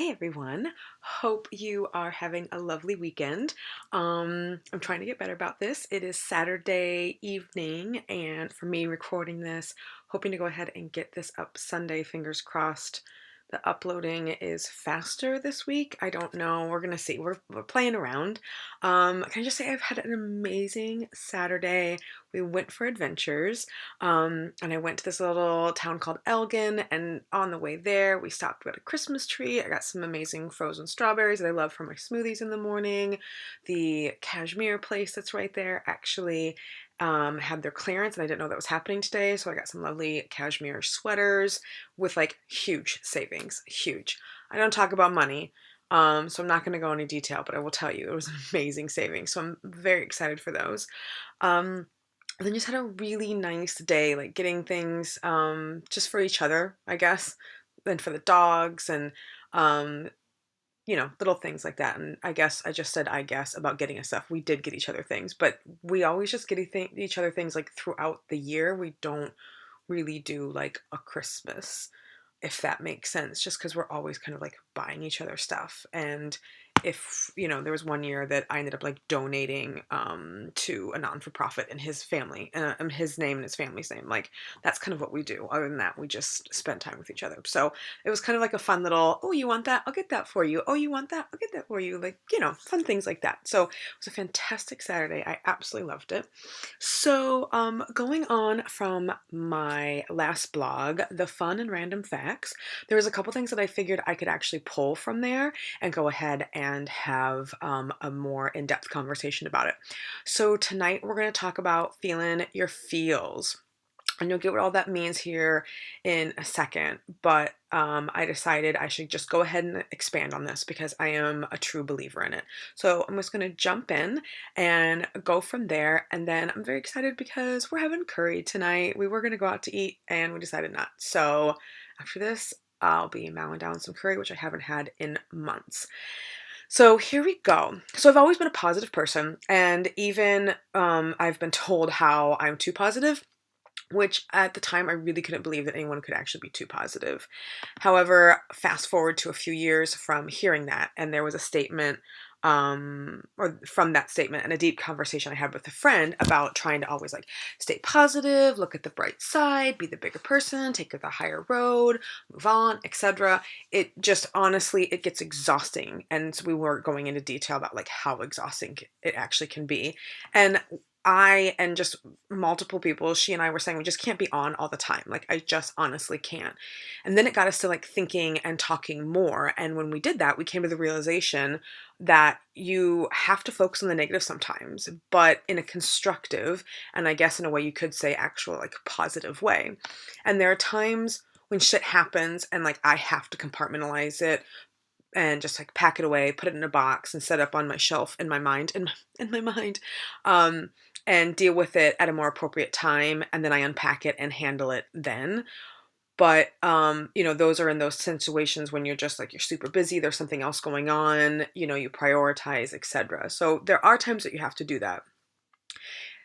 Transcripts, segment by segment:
Hey everyone, hope you are having a lovely weekend. I'm trying to get better about this. It is Saturday evening, and for me recording this, hoping to go ahead and get this up Sunday, fingers crossed. The uploading is faster this week. I don't know. We're gonna see. We're playing around. Can I just say I've had an amazing Saturday. We went for adventures. And I went to this little town called Elgin, and on the way there, we stopped at a Christmas tree. I got some amazing frozen strawberries that I love for my smoothies in the morning. The cashmere place that's right there actually had their clearance, and I didn't know that was happening today, so I got some lovely cashmere sweaters with like huge savings, huge. I don't talk about money, so I'm not going to go into detail, but I will tell you it was an amazing savings, so I'm very excited for those. Um, then just had a really nice day, like getting things just for each other, I guess, and for the dogs and um, little things like that. And I guess I just said I guess about getting us stuff. We did get each other things, but we always just get each other things like throughout the year. We don't really do like a Christmas, if that makes sense, just because we're always kind of like buying each other stuff. And if there was one year that I ended up like donating to a non-for-profit in his family, his name and his family's name, like that's kind of what we do. Other than that, we just spend time with each other. So it was kind of like a fun little, oh, you want that, I'll get that for you, oh, you want that, I'll get that for you, like fun things like that. So it was a fantastic Saturday. I absolutely loved it. So, going on from my last blog, the fun and random facts, there was a couple things that I figured I could actually pull from there and go ahead and have a more in-depth conversation about it. So tonight we're going to talk about feeling your feels. And you'll get what all that means here in a second, but I decided I should just go ahead and expand on this because I am a true believer in it. So I'm just going to jump in and go from there. And then I'm very excited because we're having curry tonight. We were going to go out to eat and we decided not. So after this, I'll be mowing down some curry, which I haven't had in months. So here we go. So I've always been a positive person, and even I've been told how I'm too positive, which at the time I really couldn't believe that anyone could actually be too positive. However, fast forward to a few years from hearing that, and there was a statement, or from that statement, and a deep conversation I had with a friend about trying to always like stay positive, look at the bright side, be the bigger person, take the higher road, move on, etc. It just honestly, it gets exhausting, and so we weren't going into detail about like how exhausting it actually can be, and I and just multiple people, she and I were saying we just can't be on all the time. Like I just honestly can't. And then it got us to like thinking and talking more. And when we did that, we came to the realization that you have to focus on the negative sometimes, but in a constructive, and I guess in a way you could say actual like positive way. And there are times when shit happens and like I have to compartmentalize it and just like pack it away, put it in a box and set up on my shelf in my mind, in my mind, um, and deal with it at a more appropriate time. And then I unpack it and handle it then. But those are in those situations when you're just like you're super busy, there's something else going on, you prioritize, etc. So there are times that you have to do that.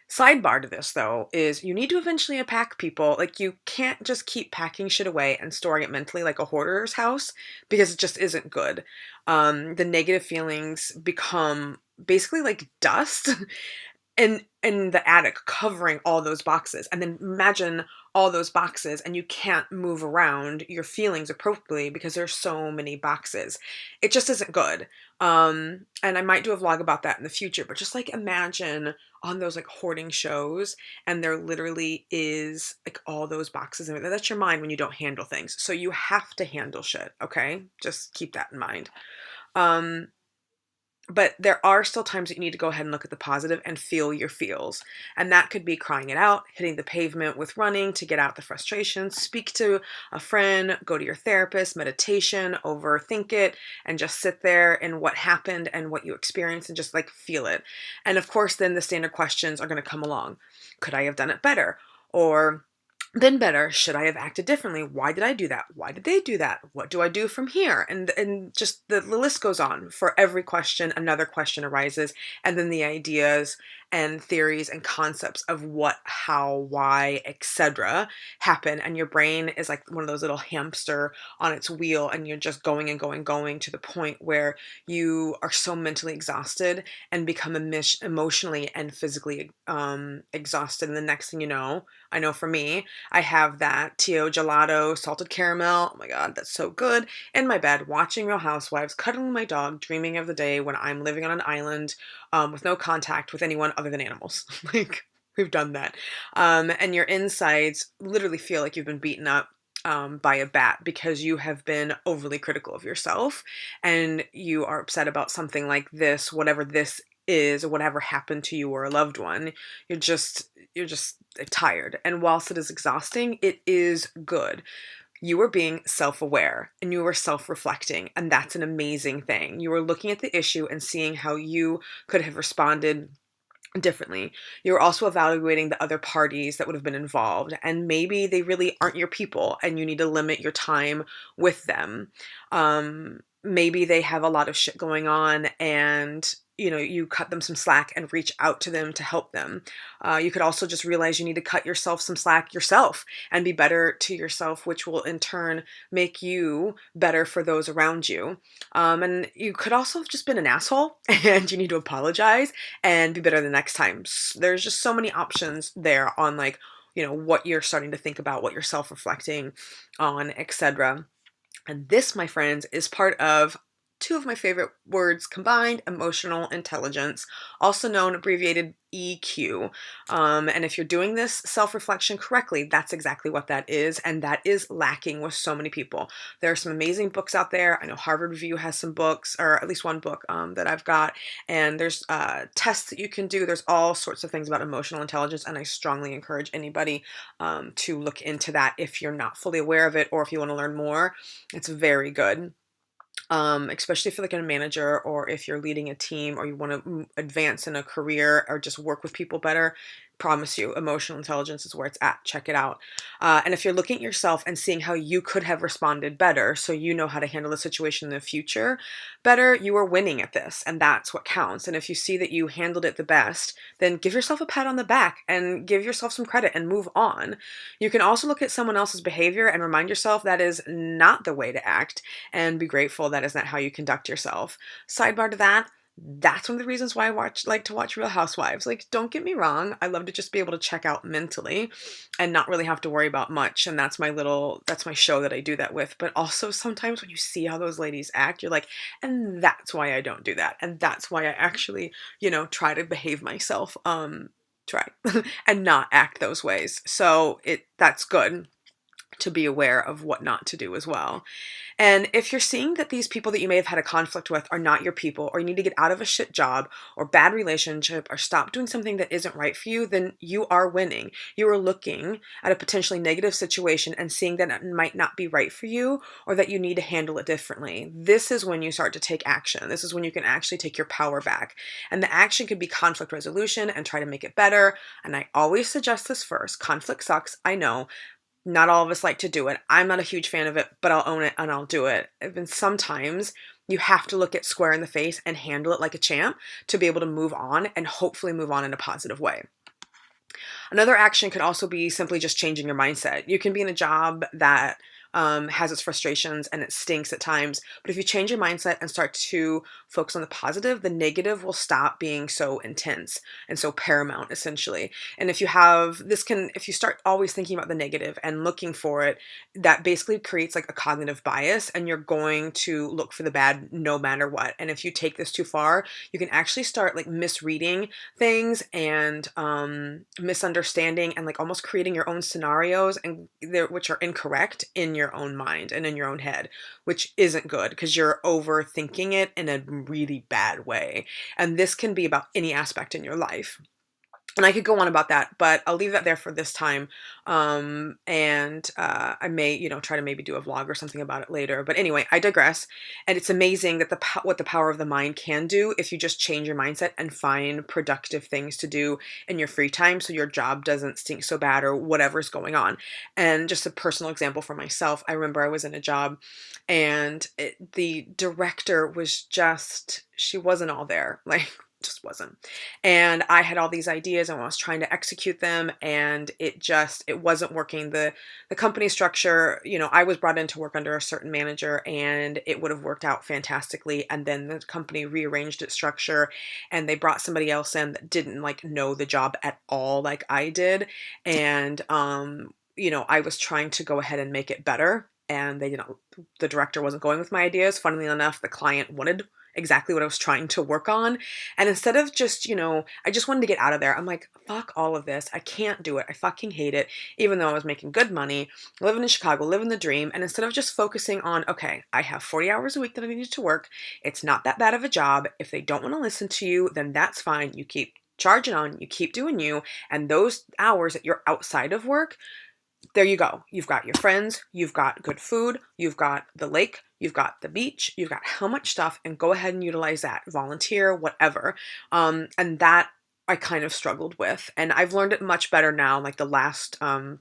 Sidebar to this though is you need to eventually unpack people. Like you can't just keep packing shit away and storing it mentally like a hoarder's house because it just isn't good. The negative feelings become basically like dust in the attic covering all those boxes, and then imagine all those boxes and you can't move around your feelings appropriately because there's so many boxes. It just isn't good. And I might do a vlog about that in the future, but just like imagine on those like hoarding shows and there literally is like all those boxes and that's your mind when you don't handle things. So you have to handle shit, okay? Just keep that in mind. um but there are still times that you need to go ahead and look at the positive and feel your feels. And that could be crying it out, hitting the pavement with running to get out the frustration, speak to a friend, go to your therapist, meditation, overthink it, and just sit there in what happened and what you experienced and just like feel it. And of course, then the standard questions are going to come along. Could I have done it better? Or been better? Should I have acted differently? Why did I do that? Why did they do that? What do I do from here? And just the list goes on. For every question, another question arises, and then the ideas and theories and concepts of what, how, why, etc. happen, and your brain is like one of those little hamster on its wheel, and you're just going and going to the point where you are so mentally exhausted and become emotionally and physically exhausted. And the next thing you know, I know for me, I have that Tio gelato salted caramel. Oh my God, that's so good. In my bed, watching Real Housewives, cuddling my dog, dreaming of the day when I'm living on an island with no contact with anyone other than animals. Like, we've done that. And your insides literally feel like you've been beaten up by a bat because you have been overly critical of yourself and you are upset about something like this, whatever this is, or whatever happened to you or a loved one. You're just tired. And whilst it is exhausting, it is good. You are being self aware and you are self reflecting, and that's an amazing thing. You are looking at the issue and seeing how you could have responded differently. You're also evaluating the other parties that would have been involved, and maybe they really aren't your people and you need to limit your time with them. Maybe they have a lot of shit going on, and you cut them some slack and reach out to them to help them. You could also just realize you need to cut yourself some slack yourself and be better to yourself, which will in turn make you better for those around you. And you could also have just been an asshole and you need to apologize and be better the next time. There's just so many options there on, like, what you're starting to think about, what you're self-reflecting on, etc. And this, my friends, is part of two of my favorite words combined: emotional intelligence, also known abbreviated EQ. And if you're doing this self-reflection correctly, that's exactly what that is. And that is lacking with so many people. There are some amazing books out there. I know Harvard Review has some books, or at least one book that I've got. And there's tests that you can do. There's all sorts of things about emotional intelligence. And I strongly encourage anybody to look into that if you're not fully aware of it, or if you want to learn more. It's very good. Especially if you're like a manager, or if you're leading a team, or you want to advance in a career or just work with people better. Promise you, emotional intelligence is where it's at. Check it out. And if you're looking at yourself and seeing how you could have responded better, so you know how to handle the situation in the future better, you are winning at this, and that's what counts. And if you see that you handled it the best, then give yourself a pat on the back and give yourself some credit and move on. You can also look at someone else's behavior and remind yourself that is not the way to act, and be grateful that is not how you conduct yourself. Sidebar to that, that's one of the reasons why I like to watch Real Housewives. Like, don't get me wrong, I love to just be able to check out mentally and not really have to worry about much. And that's my show that I do that with. But also sometimes when you see how those ladies act, you're like, and that's why I don't do that. And that's why I actually, try to behave myself, try and not act those ways. So that's good to be aware of what not to do as well. And if you're seeing that these people that you may have had a conflict with are not your people, or you need to get out of a shit job or bad relationship, or stop doing something that isn't right for you, then you are winning. You are looking at a potentially negative situation and seeing that it might not be right for you, or that you need to handle it differently. This is when you start to take action. This is when you can actually take your power back. And the action could be conflict resolution and try to make it better. And I always suggest this first. Conflict sucks, I know. Not all of us like to do it. I'm not a huge fan of it, but I'll own it and I'll do it. And sometimes you have to look it square in the face and handle it like a champ to be able to move on, and hopefully move on in a positive way. Another action could also be simply just changing your mindset. You can be in a job that has its frustrations and it stinks at times, but if you change your mindset and start to focus on the positive, the negative will stop being so intense and so paramount, essentially. And if you start always thinking about the negative and looking for it, that basically creates like a cognitive bias, and you're going to look for the bad no matter what. And if you take this too far, you can actually start like misreading things and misunderstanding, and like almost creating your own scenarios, and which are incorrect in your own mind and in your own head, which isn't good because you're overthinking it in a really bad way. And this can be about any aspect in your life. And I could go on about that, but I'll leave that there for this time. I may, try to maybe do a vlog or something about it later. But anyway, I digress. And it's amazing that what the power of the mind can do if you just change your mindset and find productive things to do in your free time, so your job doesn't stink so bad or whatever's going on. And just a personal example for myself, I remember I was in a job, and the director was just, she wasn't all there. Like, just wasn't. And I had all these ideas and I was trying to execute them, and it wasn't working. The company structure, I was brought in to work under a certain manager, and it would have worked out fantastically, and then the company rearranged its structure, and they brought somebody else in that didn't like know the job at all like I did. And I was trying to go ahead and make it better, and the director wasn't going with my ideas. Funnily enough, the client wanted exactly what I was trying to work on. And instead of just, I just wanted to get out of there. I'm like, fuck all of this. I can't do it. I fucking hate it. Even though I was making good money, living in Chicago, living the dream. And instead of just focusing on, okay, I have 40 hours a week that I need to work. It's not that bad of a job. If they don't want to listen to you, then that's fine. You keep charging on, you keep doing you. And those hours that you're outside of work, there you go. You've got your friends, you've got good food, you've got the lake, you've got the beach, you've got how much stuff, and go ahead and utilize that. Volunteer, whatever. And that I kind of struggled with. And I've learned it much better now. Like one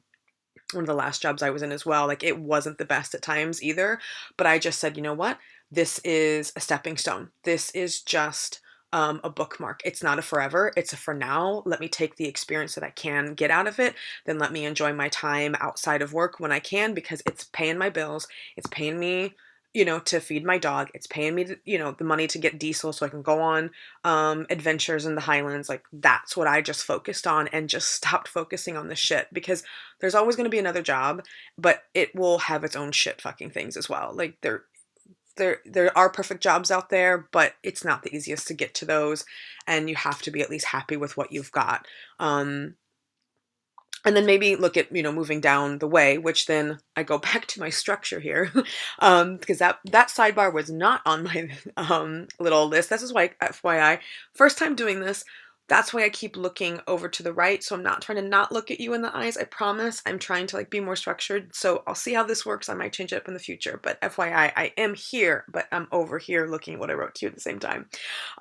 of the last jobs I was in as well, like it wasn't the best at times either. But I just said, you know what? This is a stepping stone. This is just a bookmark. It's not a forever. It's a for now. Let me take the experience that I can get out of it. Then let me enjoy my time outside of work when I can, because it's paying my bills. It's paying me, to feed my dog. It's paying me, the money to get diesel so I can go on adventures in the Highlands. Like, that's what I just focused on, and just stopped focusing on the shit, because there's always going to be another job, but it will have its own shit fucking things as well. Like, there are perfect jobs out there, but it's not the easiest to get to those, and you have to be at least happy with what you've got. Um, and then maybe look at, moving down the way, which then I go back to my structure here, because that sidebar was not on my little list. This is why, FYI, first time doing this. That's why I keep looking over to the right. So I'm not trying to not look at you in the eyes. I promise. I'm trying to be more structured. So I'll see how this works. I might change it up in the future. But FYI, I am here, but I'm over here looking at what I wrote to you at the same time.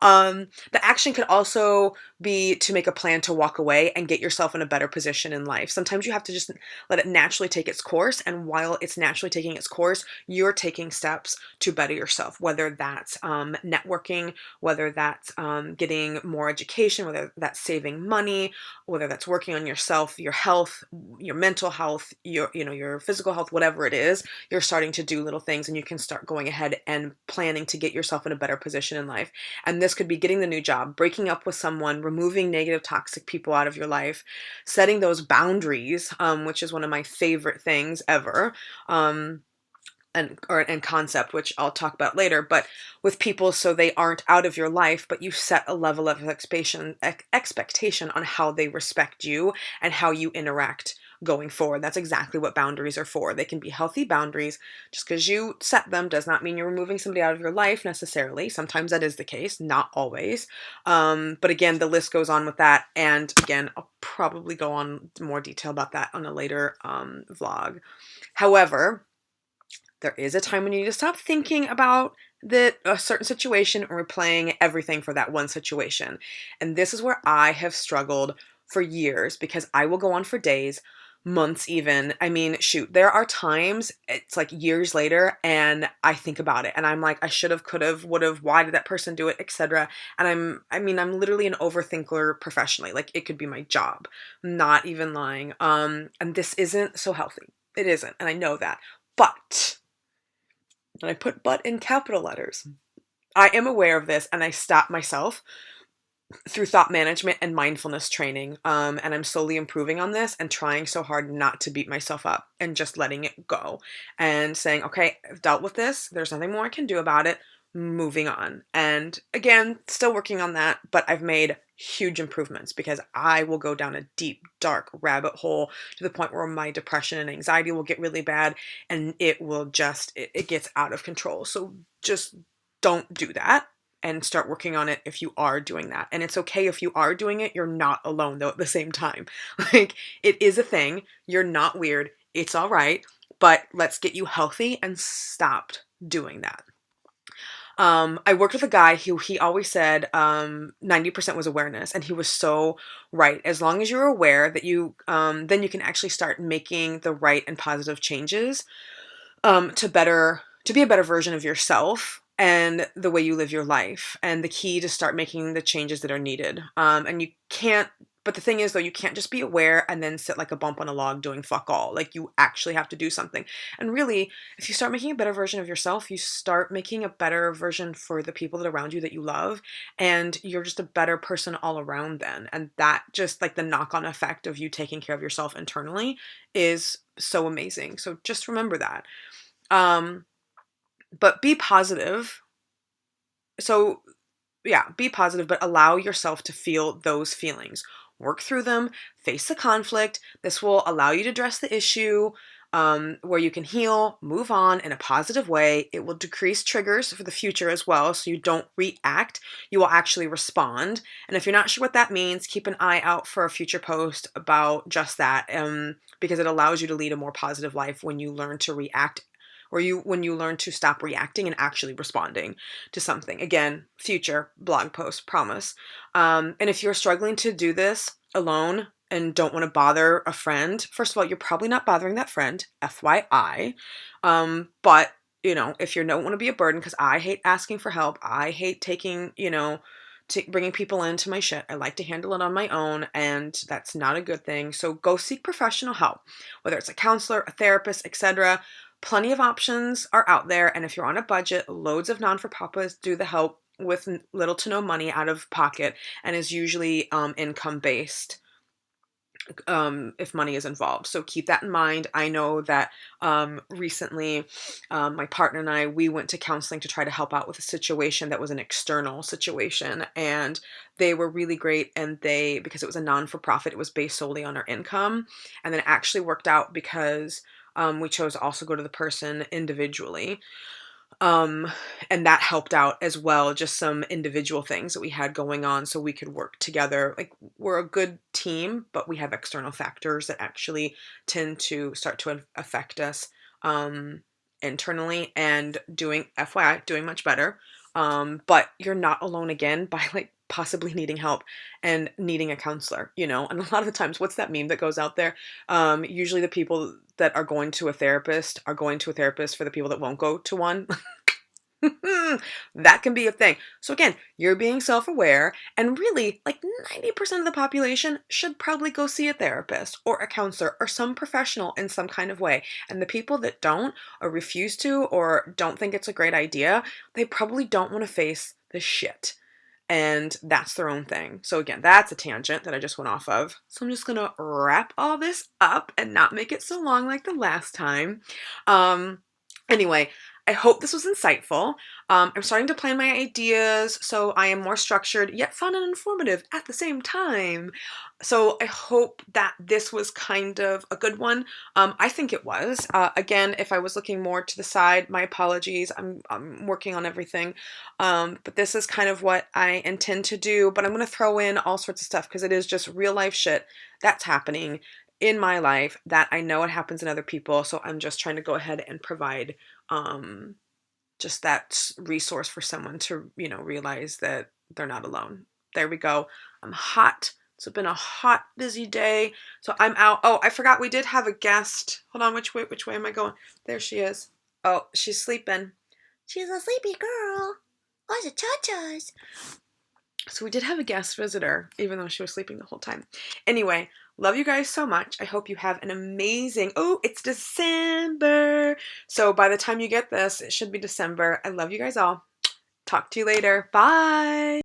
The action could also be to make a plan to walk away and get yourself in a better position in life. Sometimes you have to just let it naturally take its course. And while it's naturally taking its course, you're taking steps to better yourself, whether that's networking, whether that's getting more education, whether that's saving money, whether that's working on yourself, your health, your mental health, your physical health, whatever it is. You're starting to do little things, and you can start going ahead and planning to get yourself in a better position in life. And this could be getting the new job, breaking up with someone, removing negative, toxic people out of your life, setting those boundaries, which is one of my favorite things ever. And concept, which I'll talk about later, but with people, so they aren't out of your life, but you set a level of expectation on how they respect you and how you interact going forward. That's exactly what boundaries are for. They can be healthy boundaries. Just because you set them does not mean you're removing somebody out of your life necessarily. Sometimes that is the case, not always. But again, the list goes on with that. And again, I'll probably go on more detail about that on a later vlog. However, there is a time when you need to stop thinking about a certain situation or replaying everything for that one situation. And this is where I have struggled for years, because I will go on for days, months even. I mean, shoot, there are times it's like years later and I think about it and I'm like, I should have, could have, would have, why did that person do it, etc. And I'm literally an overthinker professionally. Like, it could be my job, not even lying. And this isn't so healthy. It isn't. And I know that. But, and I put but in capital letters, I am aware of this, and I stop myself through thought management and mindfulness training. And I'm slowly improving on this and trying so hard not to beat myself up and just letting it go and saying, okay, I've dealt with this. There's nothing more I can do about it. Moving on. And again, still working on that, but I've made huge improvements, because I will go down a deep, dark rabbit hole to the point where my depression and anxiety will get really bad, and it will just, it gets out of control. So just don't do that. and start working on it if you are doing that. And it's okay if you are doing it. You're not alone though at the same time. Like, it is a thing. You're not weird. It's all right. But let's get you healthy and stopped doing that. I worked with a guy who he always said 90% was awareness, and he was so right. As long as you're aware that then you can actually start making the right and positive changes to be a better version of yourself and the way you live your life. And the key to start making the changes that are needed. And you can't. But the thing is, though, you can't just be aware and then sit like a bump on a log doing fuck all. Like, you actually have to do something. And really, if you start making a better version of yourself, you start making a better version for the people that are around you that you love. And you're just a better person all around then. And that just like the knock-on effect of you taking care of yourself internally is so amazing. So just remember that. But be positive. So yeah, be positive, but allow yourself to feel those feelings. Work through them, face the conflict. This will allow you to address the issue, where you can heal, move on in a positive way. It will decrease triggers for the future as well, so you don't react. You will actually respond. And if you're not sure what that means, keep an eye out for a future post about just that, because it allows you to lead a more positive life when you learn to react, or when you learn to stop reacting and actually responding to something. Again, future blog post, promise. And if you're struggling to do this alone and don't want to bother a friend, first of all, you're probably not bothering that friend, FYI. But, if you don't want to be a burden, because I hate asking for help, I hate taking, bringing people into my shit. I like to handle it on my own, and that's not a good thing. So go seek professional help, whether it's a counselor, a therapist, etc. Plenty of options are out there, and if you're on a budget, loads of non-for-profits do the help with little to no money out of pocket, and is usually income-based if money is involved. So keep that in mind. I know that recently my partner and we went to counseling to try to help out with a situation that was an external situation, and they were really great. And because it was a non-for-profit, it was based solely on our income, and then it actually worked out because we chose to also go to the person individually. And that helped out as well, just some individual things that we had going on so we could work together. Like, we're a good team, but we have external factors that actually tend to start to affect us internally, and FYI, doing much better. But you're not alone again by like possibly needing help and needing a counselor, and a lot of the times, what's that meme that goes out there? Usually the people that are going to a therapist are going to a therapist for the people that won't go to one. That can be a thing. So again, you're being self-aware, and really like 90% of the population should probably go see a therapist or a counselor or some professional in some kind of way. And the people that don't, or refuse to, or don't think it's a great idea, they probably don't want to face the shit. And that's their own thing. So again, that's a tangent that I just went off of. So I'm just going to wrap all this up and not make it so long like the last time. Anyway, I hope this was insightful. I'm starting to plan my ideas so I am more structured, yet fun and informative at the same time. So I hope that this was kind of a good one. I think it was. Again, if I was looking more to the side, my apologies. I'm working on everything. But this is kind of what I intend to do. But I'm going to throw in all sorts of stuff because it is just real life shit that's happening in my life that I know it happens in other people. So I'm just trying to go ahead and provide just that resource for someone to, realize that they're not alone. There we go. I'm hot. It's been a hot, busy day. So I'm out. Oh, I forgot we did have a guest. Hold on, which way am I going? There she is. Oh, she's sleeping. She's a sleepy girl. What's a cha-chas? So we did have a guest visitor, even though she was sleeping the whole time. Anyway, love you guys so much. I hope you have an amazing... Oh, it's December. So by the time you get this, it should be December. I love you guys all. Talk to you later. Bye.